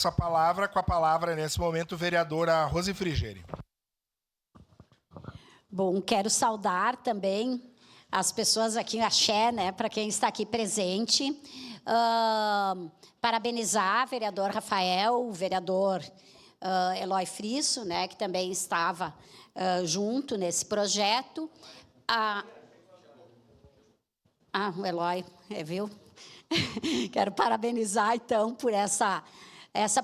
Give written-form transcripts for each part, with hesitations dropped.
Essa palavra, com a palavra, nesse momento, vereadora Rose Frigeri. Bom, quero saudar também as pessoas aqui, axé, né, para quem está aqui presente. Parabenizar o vereador Rafael, o vereador Eloy Frisso, né, que também estava junto nesse projeto. O Eloy, viu? Quero parabenizar, então, por essa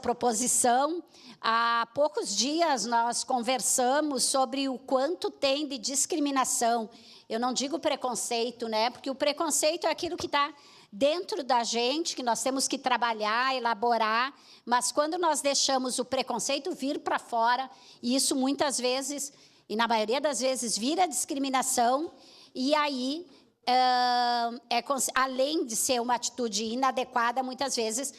proposição. Há poucos dias nós conversamos sobre o quanto tem de discriminação. Eu não digo preconceito, né? Porque o preconceito é aquilo que está dentro da gente, que nós temos que trabalhar, elaborar, mas quando nós deixamos o preconceito vir para fora, isso muitas vezes, e na maioria das vezes, vira discriminação, e aí, além de ser uma atitude inadequada, muitas vezes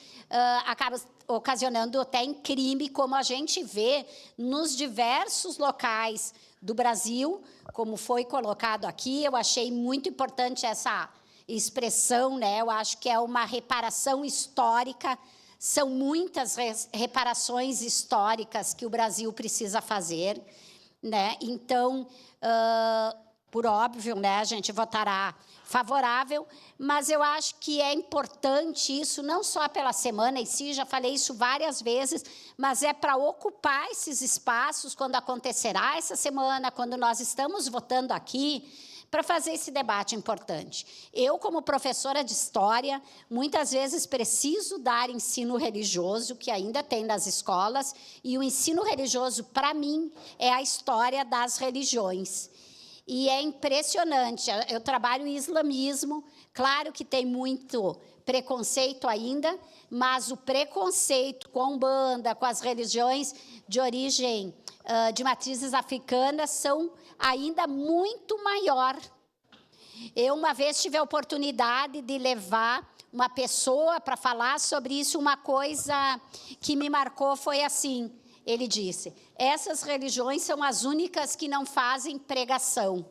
acaba ocasionando até em crime, como a gente vê nos diversos locais do Brasil, como foi colocado aqui. Eu achei muito importante essa expressão, né? Eu acho que é uma reparação histórica, são muitas reparações históricas que o Brasil precisa fazer, né? Então, por óbvio, né, a gente votará favorável, mas eu acho que é importante isso, não só pela semana em si, já falei isso várias vezes, mas é para ocupar esses espaços quando acontecerá essa semana, quando nós estamos votando aqui, para fazer esse debate importante. Eu, como professora de História, muitas vezes preciso dar ensino religioso, que ainda tem nas escolas, e o ensino religioso, para mim, é a história das religiões. E é impressionante, eu trabalho em islamismo, claro que tem muito preconceito ainda, mas o preconceito com a Umbanda, com as religiões de origem de matrizes africanas, são ainda muito maior. Eu, uma vez, tive a oportunidade de levar uma pessoa para falar sobre isso. Uma coisa que me marcou foi assim, ele disse: essas religiões são as únicas que não fazem pregação,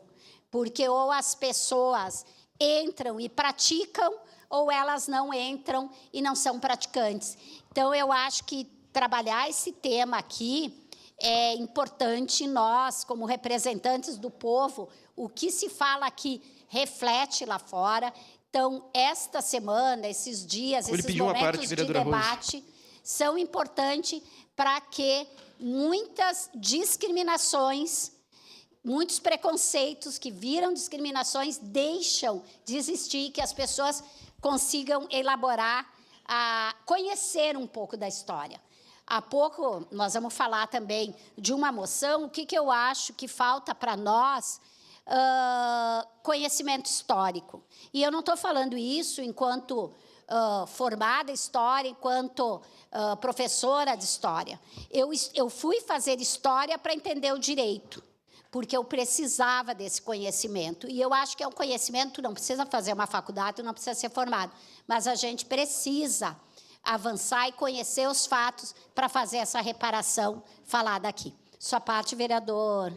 porque ou as pessoas entram e praticam, ou elas não entram e não são praticantes. Então, eu acho que trabalhar esse tema aqui é importante. Nós, como representantes do povo, o que se fala aqui reflete lá fora. Então, esta semana, esses dias, esses momentos de debate são importantes para que muitas discriminações, muitos preconceitos que viram discriminações deixam de existir, que as pessoas consigam elaborar, conhecer um pouco da história. Há pouco nós vamos falar também de uma moção. O que eu acho que falta para nós? Conhecimento histórico. E eu não estou falando isso enquanto formada em História, enquanto professora de História. Eu fui fazer História para entender o direito, porque eu precisava desse conhecimento. E eu acho que é um conhecimento, não precisa fazer uma faculdade, não precisa ser formado, mas a gente precisa avançar e conhecer os fatos para fazer essa reparação falada aqui. Sua parte, vereador.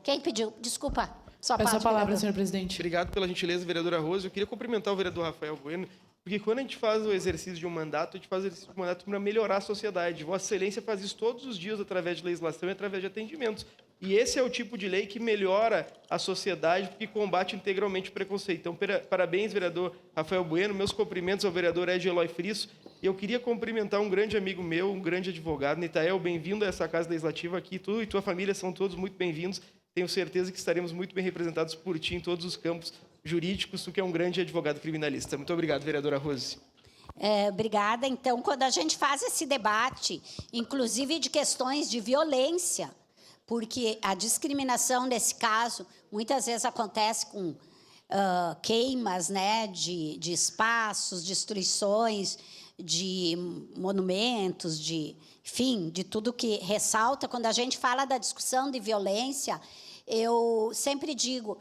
Quem pediu? Desculpa. Sua parte, Peço a palavra, vereador. senhor presidente. Obrigado pela gentileza, vereadora Rose. Eu queria cumprimentar o vereador Rafael Bueno, porque quando a gente faz o exercício de um mandato, a gente faz o exercício de um mandato para melhorar a sociedade. Vossa Excelência faz isso todos os dias através de legislação e através de atendimentos. E esse é o tipo de lei que melhora a sociedade, porque combate integralmente o preconceito. Então, parabéns, vereador Rafael Bueno. Meus cumprimentos ao vereador Eloy Frisso. E eu queria cumprimentar um grande amigo meu, um grande advogado, Nitael. Bem-vindo a essa Casa Legislativa aqui. Tu e tua família são todos muito bem-vindos. Tenho certeza que estaremos muito bem representados por ti em todos os campos jurídicos, tu que é um grande advogado criminalista. Muito obrigado, vereadora Rose. Obrigada. Então, quando a gente faz esse debate, inclusive de questões de violência, porque a discriminação, nesse caso, muitas vezes acontece com queimas, né, de espaços, destruições de monumentos, enfim, de tudo que ressalta. Quando a gente fala da discussão de violência, eu sempre digo,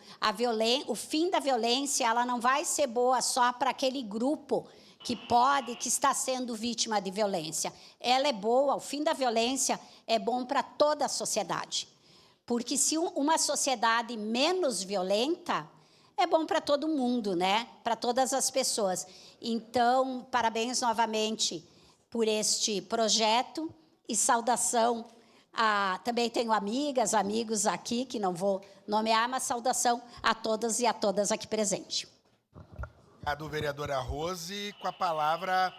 o fim da violência, ela não vai ser boa só para aquele grupo que está sendo vítima de violência. Ela é boa, o fim da violência é bom para toda a sociedade. Porque se uma sociedade menos violenta, é bom para todo mundo, né? Para todas as pessoas. Então, parabéns novamente por este projeto e saudação também tenho amigas, amigos aqui, que não vou nomear, mas saudação a todas e a todas aqui presentes. Obrigado, vereadora Rose. Com a palavra,